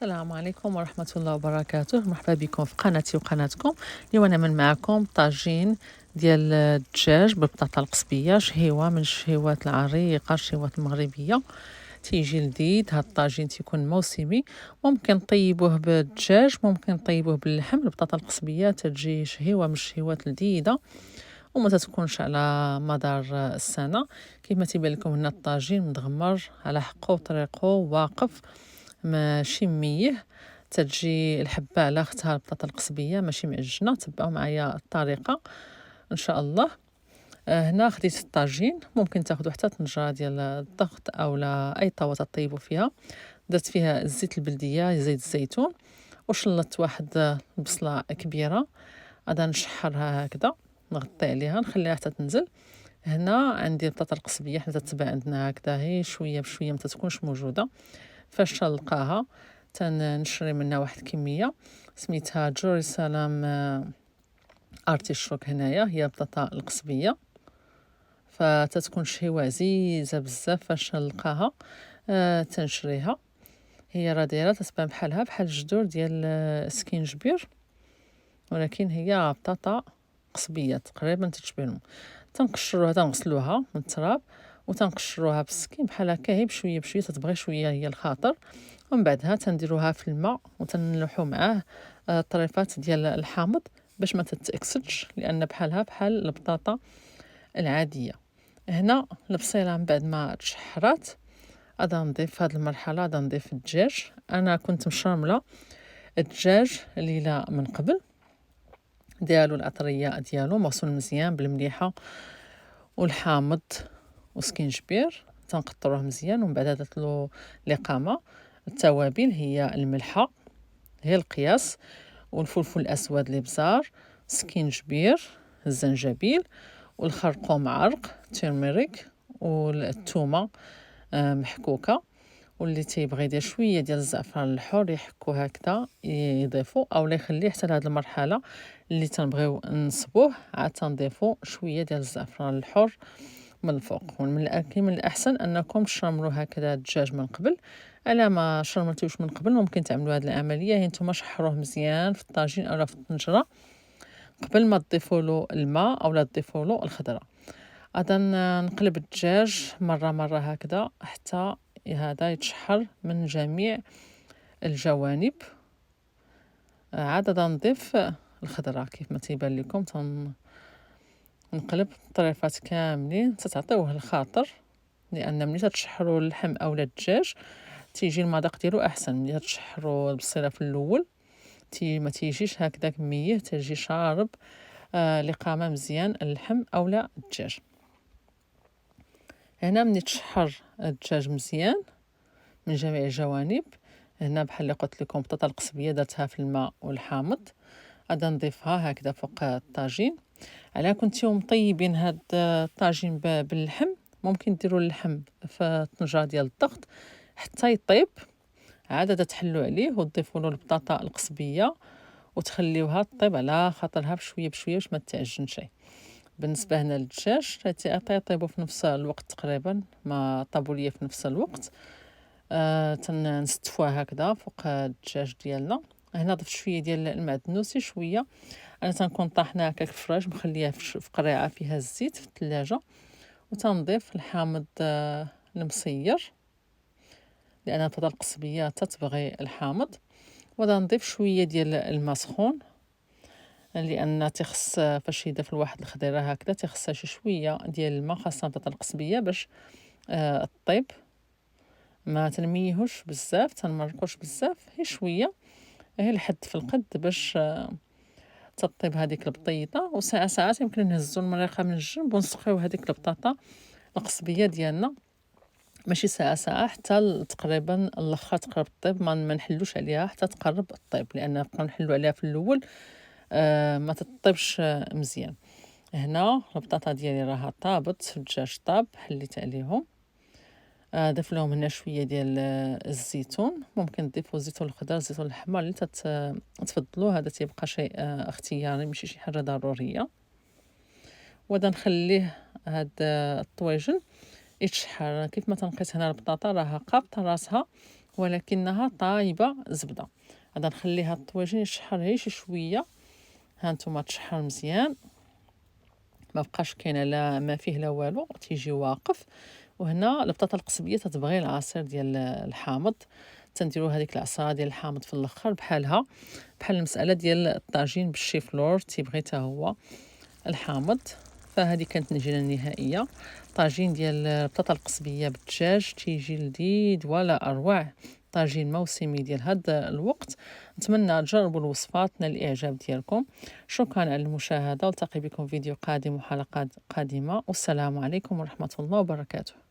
السلام عليكم ورحمة الله وبركاته. مرحبا بكم في قناتي وقناتكم. اليوم أنا من معكم طاجين ديال الدجاج بالبطاطا القصبية، شهيوة من الشهيوات العريقة، الشهيوات المغربية. تيجي لذيذ هاد الطاجين، تيكون موسمي. ممكن طيبوه بالدجاج، ممكن طيبوه باللحم. البطاطا القصبية تجي شهيوة من الشهيوات اللذيذة وما تتكونش على مدار السنة. كيما تيبان لكم هنا الطاجين مدغمر على حقه وطريقه واقف، ماشي ميه. تتجي الحبة على اختها البطاطا القصبية ماشي معجنة. تبعوا معايا الطريقة ان شاء الله. هنا خديت الطاجين، ممكن تاخدوا حتى طنجرة ديال الضغط او لا اي طاوة تطيبوا فيها. درت فيها الزيت البلدية، زيت الزيتون، وشلطت واحد البصلة كبيرة. غادا نشحرها هكذا، نغطي عليها نخليها حتى تنزل. هنا عندي البطاطا القصبية، حنا تتباع عندنا هكذا هي شوية بشوية، ما تتكونش موجودة. فاش تلقاها تنشري منها واحد الكمية سميتها جوريسالام ارتيشوك. هنايا هي البطاطا القصبية، فتتكون شهيوة عزيزة بزاف. فاش نلقاها تنشريها. هي راه دايره تتبان بحالها بحال الجذور ديال السكينجبير، ولكن هي بطاطا قصبية تقريبا تتشبههم. تنقشروها، تنغسلوها من التراب وتنقشروها بالسكين بحال هكا، هي بشويه بشويه تتبغي شويه هي الخاطر. ومن بعدها تنديروها في الماء وتنلوحو معاه الطريفات ديال الحامض باش ما تتاكسدش، لان بحالها بحال البطاطا العاديه. هنا البصيله من بعد ما تشحرات غادا نضيف في هذه المرحله، غادا نضيف الدجاج. انا كنت مشرمله الدجاج ليله من قبل، ديالو العطريه ديالو مغسول مزيان بالمليحه والحامض وسكينجبير. تنقطروه مزيان ومن بعد درت له الاقامه. التوابل هي الملحه، هي القياس، والفلفل الاسود الابزار، سكينجبير، الزنجبيل، والخرقوم عرق تيرميريك، والثومه محكوكه. واللي تيبغي يدير شويه ديال الزعفران الحر يحكو هكذا يضيفو، او لا يخليه حتى لهاد المرحله اللي تنبغيو نصبوه عاد تنضيفو شويه ديال الزعفران الحر من الفوق. من الاحسن انكم تشرملوا هكذا الدجاج من قبل. الا ما شرملتوش من قبل ممكن تعملوا هذه العمليه، هي نتوما شحروه مزيان في الطاجين او في الطنجره قبل ما تضيفوا له الماء او لا تضيفوا له الخضره. غادا نقلب الدجاج مره مره هكذا حتى هذا يتشحر من جميع الجوانب. عاد غادا نضيف الخضره كيف ما تيبان لكم. نقلب الطريفات كاملين، تتعطيوه الخاطر، لان ملي تشحروا اللحم اولا الدجاج تيجي المذاق ديالو احسن. ملي تشحروا البصيله في الاول ما تيجيش هكذا كميه، تجي شارب لقامه مزيان اللحم اولا الدجاج. هنا ملي تشحر الدجاج مزيان من جميع الجوانب، هنا بحال اللي قلت لكم بطاطا القصبيه درتها في الماء والحامض، غادا نضيفها هكذا فوق الطاجين. على كنتيو مطيبين هاد الطاجين باللحم، ممكن ديروا اللحم في الطنجره ديال الضغط حتى يطيب. عاد تحلوا عليه وتضيفوا له البطاطا القصبيه وتخليوها طيب على خاطرها بشويه بشويه باش ما تعجنش. بالنسبه هنا للدجاج تيطيبوا في نفس الوقت تقريبا، ما طابوا ليا في نفس الوقت. تنستفوها هكذا فوق الدجاج ديالنا. هنا ضفت شويه ديال المعدنوسي شويه، انا تنكون طاحناها هكاك في الفراج مخليها في قريعه فيها الزيت في الثلاجه. وتنضيف الحامض المصير، لان البطاطا القصبيه تتبغي الحامض. وغنضيف شويه ديال الماء سخون، لان تخص فاش يضيف الواحد الخضيره هكذا تخصها شي شويه ديال الماء، خاصه البطاطا القصبيه باش الطيب. ما تنميهوش بزاف، تنمرقوش بزاف، هي شويه، هي الحد في القد باش تطيب هذيك البطيطه. وساعات يمكن نهزو المريقه من الجنب ونسقيو هذيك البطاطا القصبيه ديالنا، ماشي ساعه حتى تقريبا الاخر تقرب الطيب. ما نحلوش عليها حتى تقرب الطيب، لان نبقاو نحلو عليها في الاول ما تطيبش مزيان. هنا البطاطا ديالي راها طابت، الدجاج طاب، حليت عليهم. ضيف لهم هنا شويه ديال الزيتون، ممكن تضيفوا الزيتون الخضر الزيتون الاحمر اللي تفضلوا، هذا تيبقى شيء اختياري ماشي شي حاجه ضروريه. وغادا نخليه هاد الطويجن يتشحر. كيف ما تنقيت هنا البطاطا راها قابطه راسها ولكنها طايبة زبدة. غادا نخليها الطواجن يشحر غير شي شوية. ها نتوما تشحر مزيان، ما بقاش كاينه لا ما فيه لا والو، تيجي واقف. وهنا البطاطا القصبيه تتبغي العصير ديال الحامض، تنديروا هذيك العصاره ديال الحامض في الاخر بحالها، بحال المساله ديال الطاجين بالشي فلور تيبغي حتى هو الحامض. فهذه كانت النجيله النهائيه، طاجين ديال البطاطا القصبيه بالدجاج، تيجي لذيذ ولا اروع. طاجين موسمي ديال هذا الوقت. نتمنى تجربوا الوصفات نال الاعجاب ديالكم. شكرا على المشاهده، والتقي بكم فيديو قادم وحلقات قادمه، والسلام عليكم ورحمه الله وبركاته.